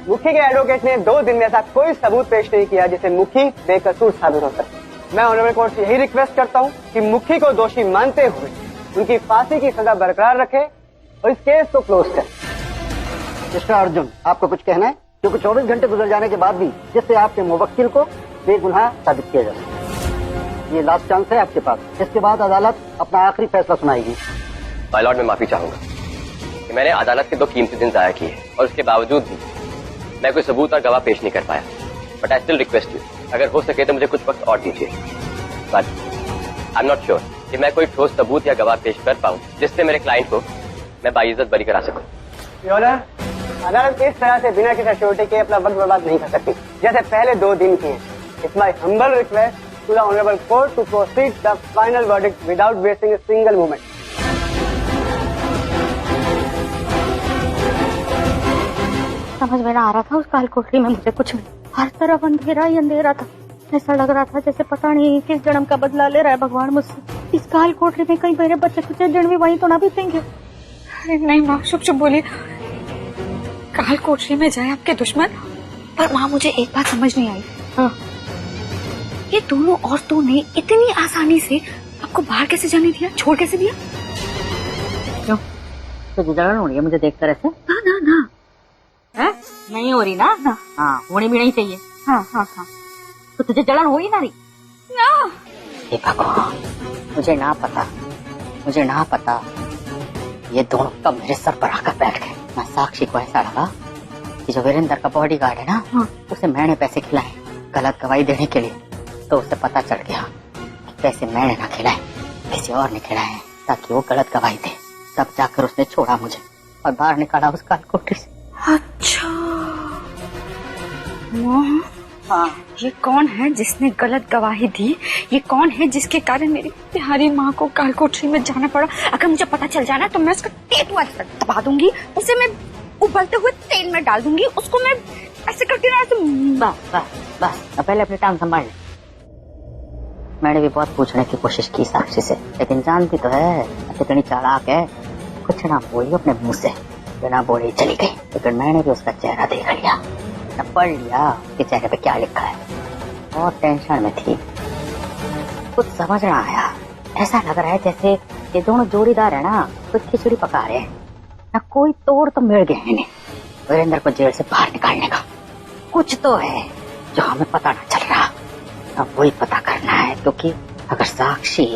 मुखी के एडवोकेट ने 2 दिन में ऐसा कोई सबूत पेश नहीं किया जिससे मुखी बेकसूर साबित हो सके। मैं ऑनरेबल कोर्ट से यही रिक्वेस्ट करता हूँ कि मुखी को दोषी मानते हुए उनकी फांसी की सजा बरकरार रखे और इस केस को क्लोज करें। मिस्टर अर्जुन, आपको कुछ कहना है? क्योंकि 24 घंटे गुजर जाने के बाद भी जिससे आपके मुवक्किल को बेगुनाह साबित किया जा सके। ये लास्ट चांस है आपके पास। इसके बाद अदालत अपना आखिरी फैसला सुनाएगी। माय लॉर्ड, मैं माफी चाहूंगा कि मैंने अदालत के 2 कीमती दिन जाया किए और उसके बावजूद भी मैं कोई सबूत और गवाह पेश नहीं कर पाया। But I still request you, अगर हो सके तो मुझे कुछ वक्त और दीजिए। But I am not sure कि मैं कोई ठोस सबूत या गवाह पेश कर पाऊं जिससे मेरे क्लाइंट को मैं बाइज्जत बरी करा सकूं। योर ऑनर, अदालत इस तरह से बिना किसी श्योरिटी के अपना वक्त बर्बाद नहीं कर सकती जैसे पहले 2 दिन किए। It's my humble request to the honourable court to proceed the final verdict without wasting a single moment. समझ में ना आ रहा था उस काल कोठरी में मुझे कुछ नहीं। हर तरफ अंधेरा ही अंधेरा था। ऐसा लग रहा था जैसे पता नहीं किस जन्म का बदला ले रहा है भगवान मुझसे। इस काल कोठरी में कहीं मेरे बच्चे कुछ जन्म भी वहीं तो ना बीतेंगे। अरे नहीं माँ, शुभ शुभ बोलिए। काल कोठरी में जाए आपके दुश्मन। पर माँ, मुझे एक बात समझ नहीं आई। हाँ। ये दोनों औरतों ने इतनी आसानी से आपको बाहर कैसे जाने दिया, छोड़ कैसे दिया? क्यों, तुझे जलन हो रही है मुझे देखकर ऐसे? ना ना ना, है? नहीं हो रही ना? ना। हाँ, होनी भी नहीं चाहिए। हाँ हाँ हाँ। तो तुझे जलन हो ही ना रही? ना। हे भगवान, मुझे ना पता ये दोनों कब मेरे सर पर आकर बैठ गए। मैं साक्षी को ऐसा लगा कि जो वीरेंद्र का बॉडीगार्ड है ना, उसे मैंने पैसे खिलाए गलत गवाही देने के लिए। तो उसे पता चढ़ गया कि पैसे मैंने ना खिलाए, किसी और ने खिलाए ताकि वो गलत गवाही दे। तब जाकर उसने छोड़ा मुझे और बाहर निकाला उस काल कोठरी से। अच्छा हाँ, ये कौन है जिसने गलत गवाही दी? ये कौन है जिसके कारण मेरी प्यारी माँ को काल कोठरी में जाना पड़ा? अगर मुझे पता चल जाना तो मैं उसका टेटू आज तक दबा दूंगी, उसे मैं उबलते हुए तेल में डाल दूंगी, उसको मैं ऐसे करती ना ऐसे। बस पहले अपनी टांग संभाल ले। मैंने भी बहुत पूछने की कोशिश की साक्षी से, लेकिन जानती तो है कितनी चालाक है। कुछ ना बोली अपने मुंह से, बिना बोले चली गई। लेकिन मैंने भी उसका चेहरा देख लिया, पढ़ लिया कि चेहरे पे क्या लिखा है। बहुत टेंशन में थी, कुछ समझ ना आया। ऐसा लग रहा है जैसे ये दोनों जोड़ीदार है ना, कुछ खिचड़ी पका रहे हैं ना। कोई तोड़ तो मिल गया इन्हें वीरेंद्र को जेल से बाहर निकालने का। कुछ तो है जो हमें पता ना चल रहा। अब वही पता करना है, क्योंकि अगर साक्षी,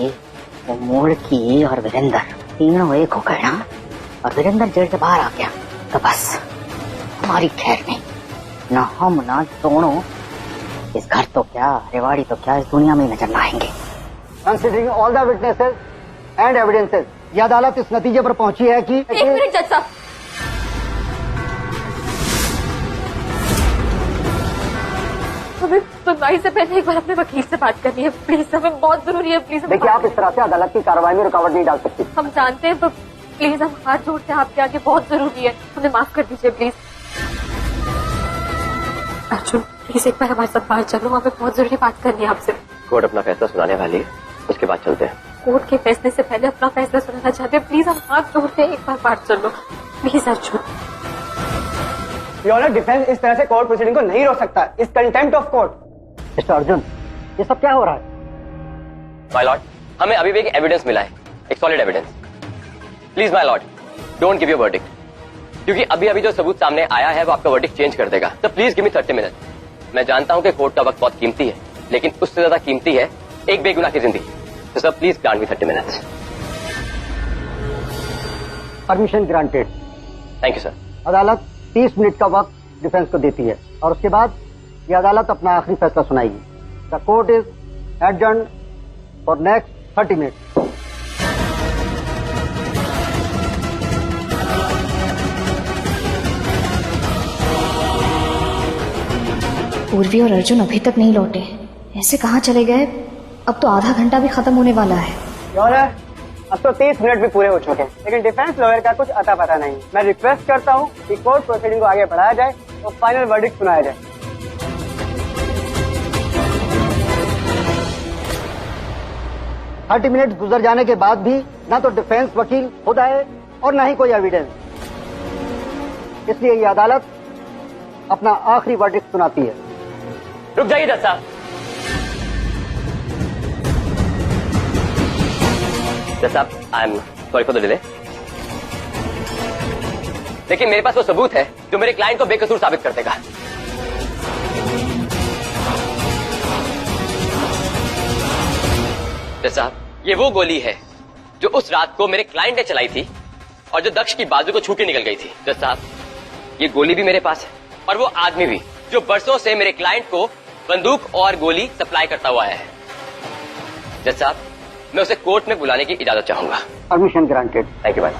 वो मूलकी और वीरेंद्र तीनों एक हो गए ना, और वीरेंद्र जेल से बाहर आ गया, तो बस हमारी खैर नहीं। ना हम ना दोनों इस घर तो क्या, रेवाड़ी तो क्या, इस दुनिया में नजर ना आएंगे। Considering all the witnesses and evidences, ये अदालत इस नतीजे पर पहुंची है कि एक मिनट जज साहब, हमें सुनवाई से पहले एक बार अपने वकील से बात करनी है प्लीज। हमें बहुत जरूरी है प्लीज। देखिए, आप इस तरह से अदालत की कार्रवाई में रुकावट नहीं डाल सकती। हम जानते हैं, तो प्लीज हम हाथ जोड़ते हैं आपके आगे, बहुत जरूरी है, हमें माफ कर दीजिए प्लीज। अर्जुन प्लीज एक बार हमारे साथ बाहर चलो, हमें बहुत जरूरी बात करनी है आपसे। कोर्ट अपना फैसला सुनाने वाली है, उसके बाद चलते हैं। कोर्ट के फैसले से पहले अपना फैसला सुनाना चाहते हैं, प्लीज हम हाथ जोड़ते हैं, एक बार बाहर चलो please. Arjun, your honour, defence इस तरह से कोर्ट प्रोसीडिंग को नहीं रोक सकता। इस contempt of court. Mister Arjun, ये सब क्या हो रहा है? माय लॉर्ड, हमें अभी भी एक एविडेंस मिला है, एक solid evidence. Please my Lord, don't give your verdict, क्योंकि अभी अभी जो सबूत सामने आया है वो आपका वर्डिक्ट चेंज कर देगा। तो प्लीज गिव मी 30 मिनट। मैं जानता हूं कि कोर्ट का वक्त बहुत कीमती है, लेकिन उससे ज्यादा कीमती है एक बेगुनाह की जिंदगी। तो sir please grant me 30 minutes. Permission granted. Thank you sir. अदालत 30 मिनट का वक्त डिफेंस को देती है और उसके बाद ये अदालत अपना आखिरी फैसला सुनाएगी। The court is adjourned for next 30 minute. Purvi और अर्जुन अभी तक नहीं लौटे, ऐसे कहाँ चले गए? अब तो आधा घंटा भी खत्म होने वाला है। योर ऑनर, अब तो 30 मिनट भी पूरे हो चुके हैं, लेकिन डिफेंस लॉयर का कुछ अता पता नहीं। मैं रिक्वेस्ट करता हूं कि कोर्ट प्रोसीडिंग को आगे बढ़ाया जाए और फाइनल वर्डिक्ट सुनाया जाए। थर्टी मिनट गुजर जाने के बाद भी ना तो डिफेंस वकील खुद आए और ना ही कोई एविडेंस। इसलिए ये अदालत अपना आखिरी वर्डिक्ट सुनाती है। रुक जाइए जज साहब। जज साहब, I am sorry for the delay, लेकिन मेरे पास वो सबूत है जो मेरे क्लाइंट को बेकसूर साबित कर देगा। जज साहब, ये वो गोली है जो उस रात को मेरे क्लाइंट ने चलाई थी और जो दक्ष की बाजू को छू के निकल गई थी। जज साहब, ये गोली भी मेरे पास है और वो आदमी भी जो बरसों से मेरे क्लाइंट को बंदूक और गोली सप्लाई करता हुआ आया है। जज साहब, मैं उसे कोर्ट में बुलाने की इजाजत चाहूंगा। Permission granted. थैंक यू भाई।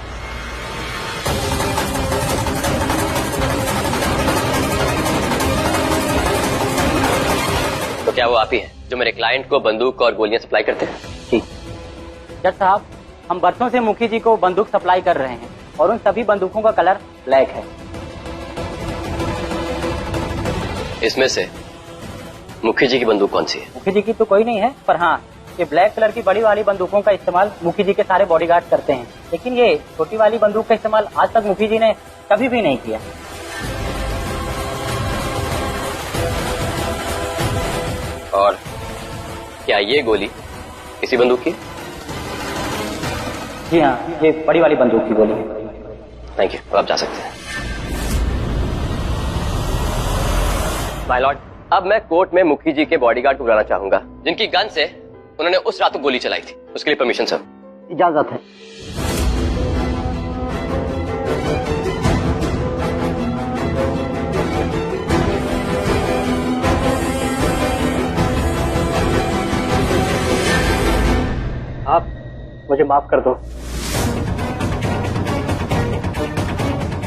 तो क्या वो आप ही है जो मेरे क्लाइंट को बंदूक और गोलियां सप्लाई करते हैं? जी जज साहब, हम बरसों से मुखी जी को बंदूक सप्लाई कर रहे हैं और उन सभी बंदूकों का कलर ब्लैक है। इसमें से मुखी जी की बंदूक कौन सी है? मुखी जी की तो कोई नहीं है, पर हाँ, ये ब्लैक कलर की बड़ी वाली बंदूकों का इस्तेमाल मुखी जी के सारे बॉडीगार्ड करते हैं, लेकिन ये छोटी वाली बंदूक का इस्तेमाल आज तक मुखी जी ने कभी भी नहीं किया। और क्या ये गोली किसी बंदूक की? जी हाँ, ये बड़ी वाली बंदूक की गोली है। थैंक यू, आप जा सकते हैं। माय लॉर्ड, अब मैं कोर्ट में मुखी जी के बॉडीगार्ड को बुलाना चाहूंगा जिनकी गन से उन्होंने उस रात को गोली चलाई थी। उसके लिए परमिशन सर। इजाजत है। आप मुझे माफ कर दो,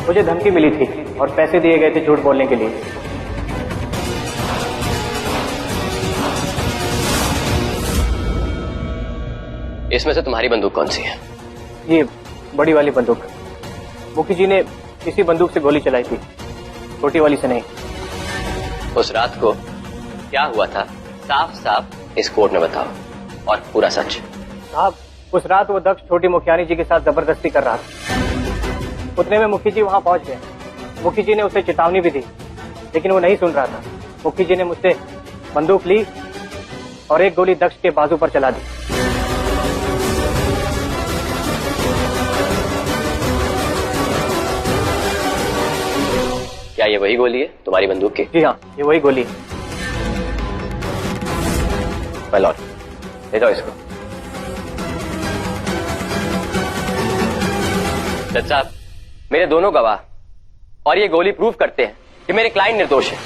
मुझे धमकी मिली थी और पैसे दिए गए थे झूठ बोलने के लिए। इसमें से तुम्हारी बंदूक कौन सी है? ये बड़ी वाली बंदूक। मुखी जी ने इसी बंदूक से गोली चलाई थी, छोटी वाली से नहीं। उस रात को क्या हुआ था साफ साफ इस कोर्ट में बताओ और पूरा सच। साहब, उस रात वो दक्ष छोटी मुखियानी जी के साथ जबरदस्ती कर रहा था। उतने में मुखी जी वहां पहुंच गए। मुखी जी ने उसे चेतावनी भी दी, लेकिन वो नहीं सुन रहा था। मुखी जी ने मुझसे बंदूक ली और एक गोली दक्ष के बाजू पर चला दी। क्या ये वही गोली है तुम्हारी बंदूक की? जी हाँ, ये वही गोली है। माय लॉर्ड, ले जाओ इसको। जज साहब, मेरे दोनों गवाह और ये गोली प्रूव करते हैं कि मेरे क्लाइंट निर्दोष है।